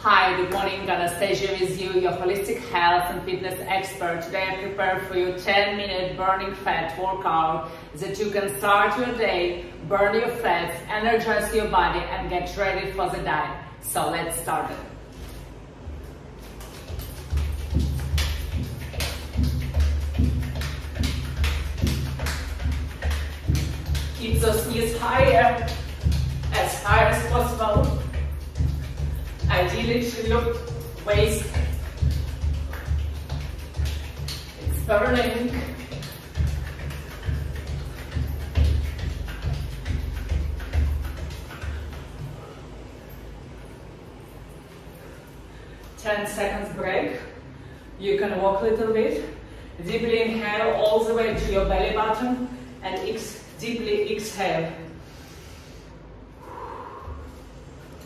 Hi, good morning, Anastasia with you, your holistic health and fitness expert. Today I prepared for you 10-minute burning fat workout that you can start your day, burn your fats, energize your body and get ready for the diet. So let's start it. Keep those knees higher, as high as possible. Ideally to your waist. It's burning. Ten seconds break. You can walk a little bit. Deeply inhale all the way to your belly button and deeply exhale.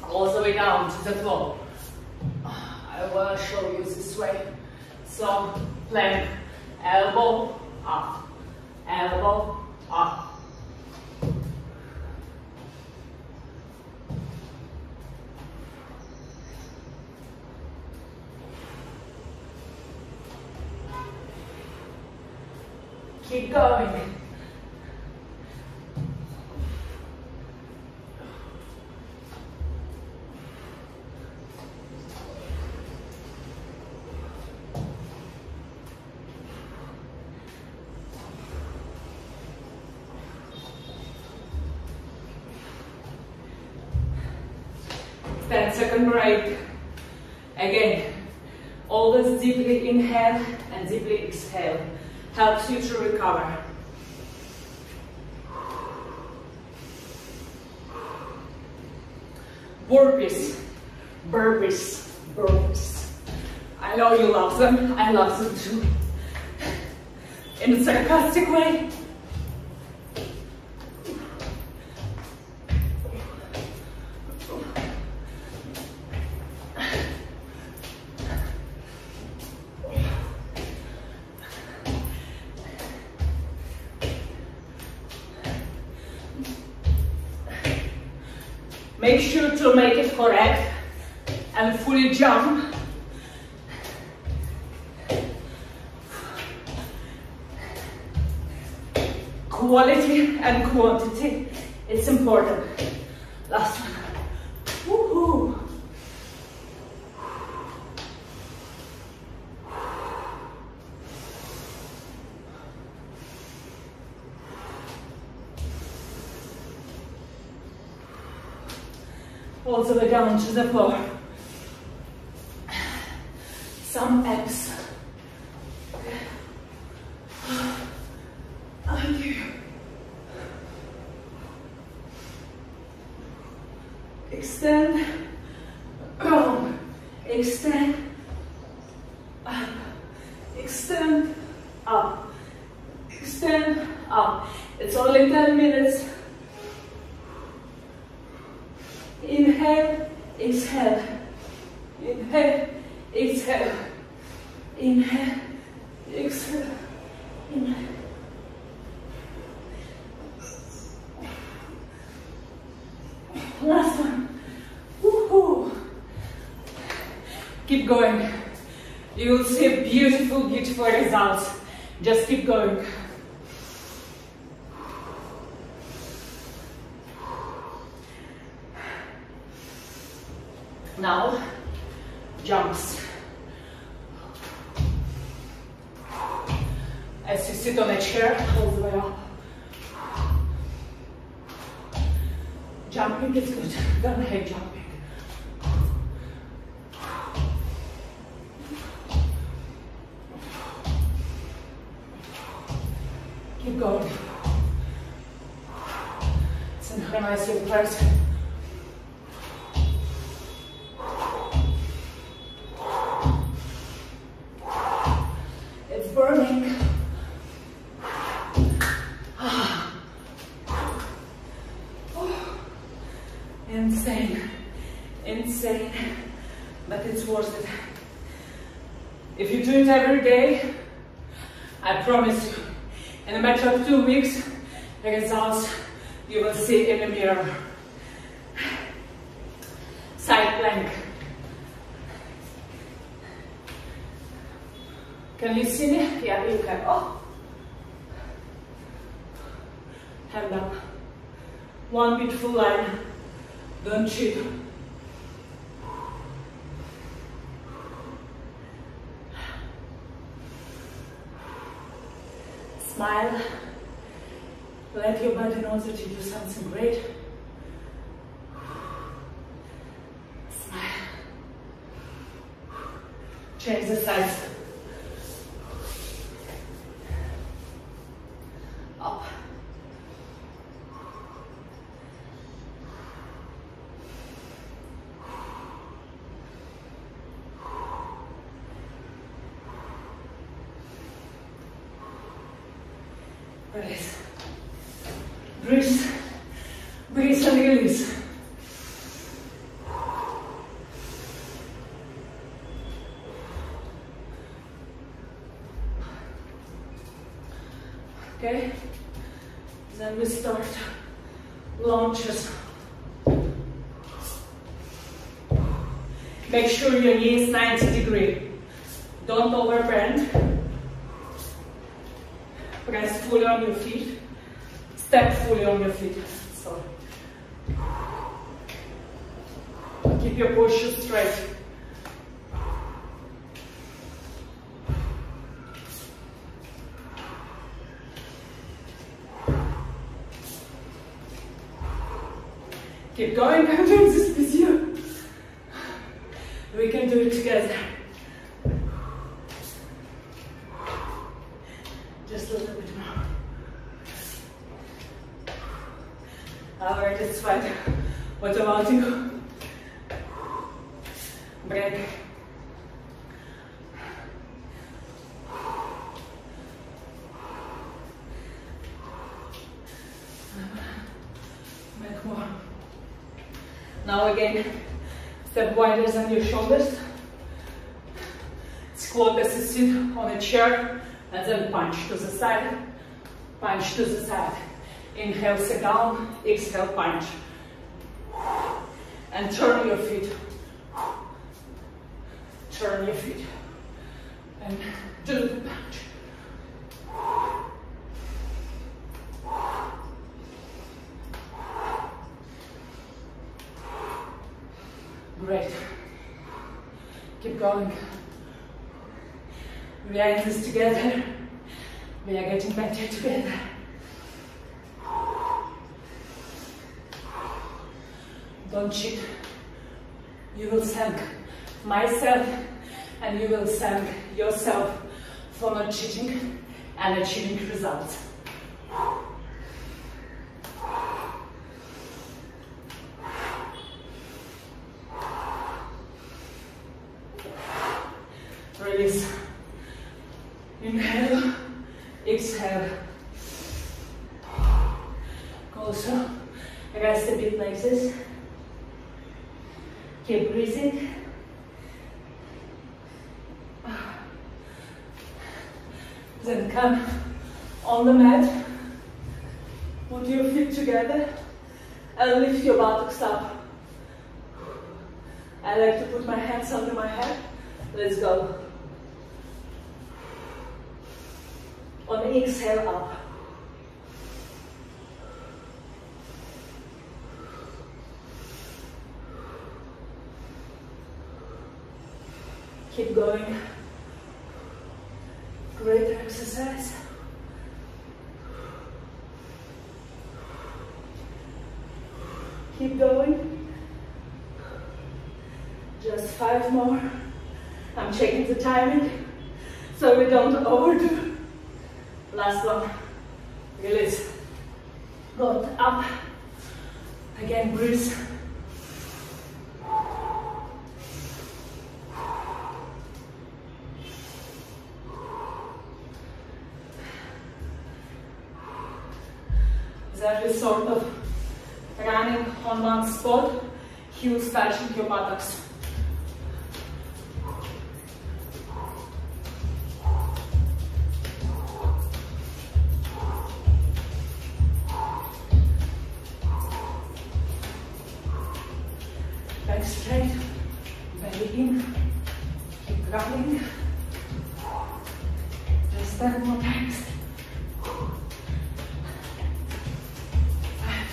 All the way down to the floor. I will show you this way. So, plank, elbow up, elbow up. Keep going. Second break. Again, always deeply inhale and deeply exhale. Helps you to recover. Burpees, burpees, burpees. I know you love them. I love them too. In a sarcastic way. Make sure to make it correct and fully jump. Quality and quantity, it's important. Last one. Woohoo! All the way down to the floor. Some abs. Thank you. Extend. Extend. Up. Extend. Up. Extend. Up. It's only 10 minutes. Inhale, exhale, inhale, exhale, inhale, exhale, inhale. Last one. Woohoo! Keep going. You will see beautiful, beautiful results. Just keep going. Now, jumps. As you sit on a chair, all the way up. Jumping is good. Don't hate jumping. Keep going. Synchronize your breath. Burning. Insane, insane, but it's worth it. If you do it every day, I promise you, in a matter of 2 weeks, the results you will see in the mirror. Side plank. Can you see me? Yeah, you can. Oh. Hand up. One beautiful line. Don't cheat. Smile. Let your body know that you do something great. Smile. Change the size. Up. Release. Breathe. Breathe and release. Okay, then we start lunges. Make sure your knee is 90 degrees. Don't overbend. Press fully on your feet. Step fully on your feet. Sorry. Keep your posture straight. Keep going. I'm doing this with you. We can do it together. Just a little bit more. Alright, it's fine. What about you? Break. Make more. Now again, step wider than your shoulders. Squat as you sit on a chair, and then punch to the side, punch to the side. Inhale, sit down, exhale, punch. And turn your feet. Turn your feet. And do the punch. Great. Keep going. We are in this together. We are getting better together. Don't cheat. You will thank myself and you will thank yourself for not cheating and achieving results. Release. Inhale, exhale. Also, rest a bit like this. Keep breathing. Then come on the mat. Put your feet together and lift your buttocks up. I like to put my hands under my head. Let's go. On the exhale, up. Keep going. Great exercise. Keep going. Just 5 more. I'm checking the timing so we don't overdo. Last one. Release. Go up. Again, breathe. That is sort of running on one spot, heels touching your buttocks. Back straight, belly in, keep running. 10 more times. 5,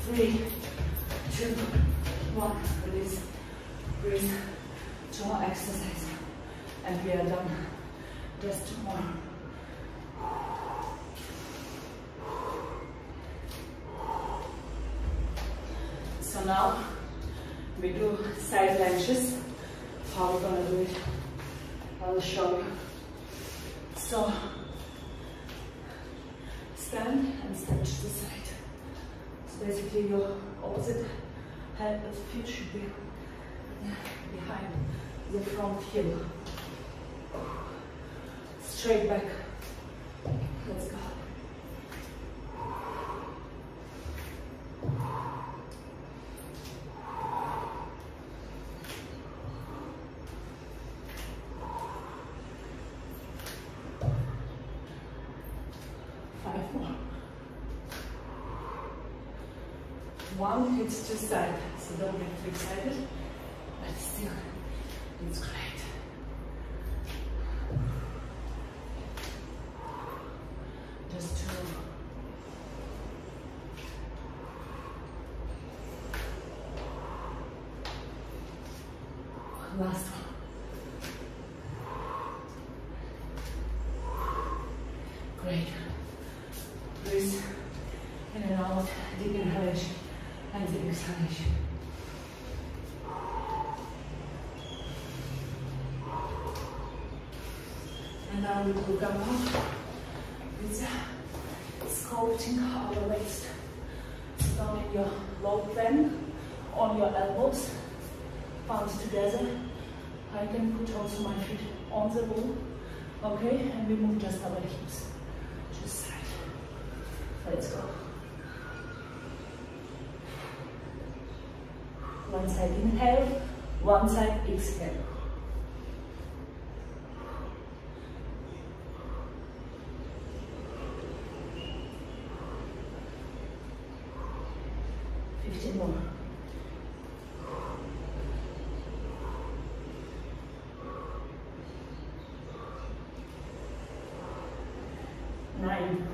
3, 2, 1. Release. Breathe. 2 more exercises. And we are done. Just 2 more. So now we do side lunges. How we're gonna do it, I'll show you. So stand and step to the side. So basically your opposite hand of feet should be behind the front heel. Straight back. Let's go. One hits to side, so don't get too excited, but still, it's great. Just 2. Last one. Great. Breathe in and out, deep inhalation. And the exhalation. And now we will come up with sculpting our waist. So down in your low plank, on your elbows, palms together. I can put also my feet on the wall. Okay, and we move just our hips to the side. Let's go. One side inhale, one side exhale. More. 9.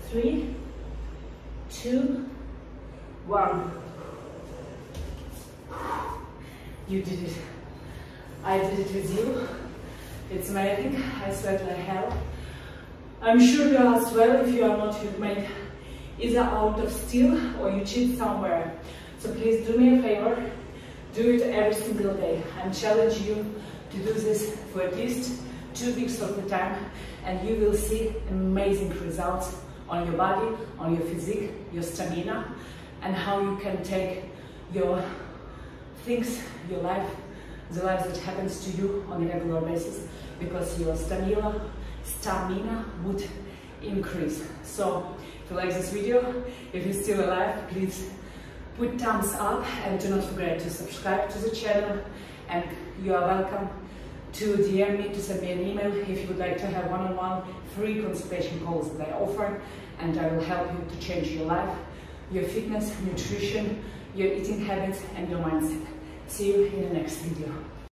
3, 2, 1. You did it. I did it with you. It's amazing. I sweat like hell. I'm sure you are as well. If you are not, you've made either out of steel or you cheat somewhere. So please do me a favor. Do it every single day. I'm challenging you to do this for at least 2 weeks of the time, and you will see amazing results on your body, on your physique, your stamina, and how you can take your things, your life, the life that happens to you on a regular basis, because your stamina would increase. So if you like this video, if you're still alive, please put thumbs up and do not forget to subscribe to the channel, and you are welcome to DM me, to send me an email if you would like to have one-on-one free consultation calls that I offer, and I will help you to change your life, your fitness, nutrition, your eating habits and your mindset. See you in the next video.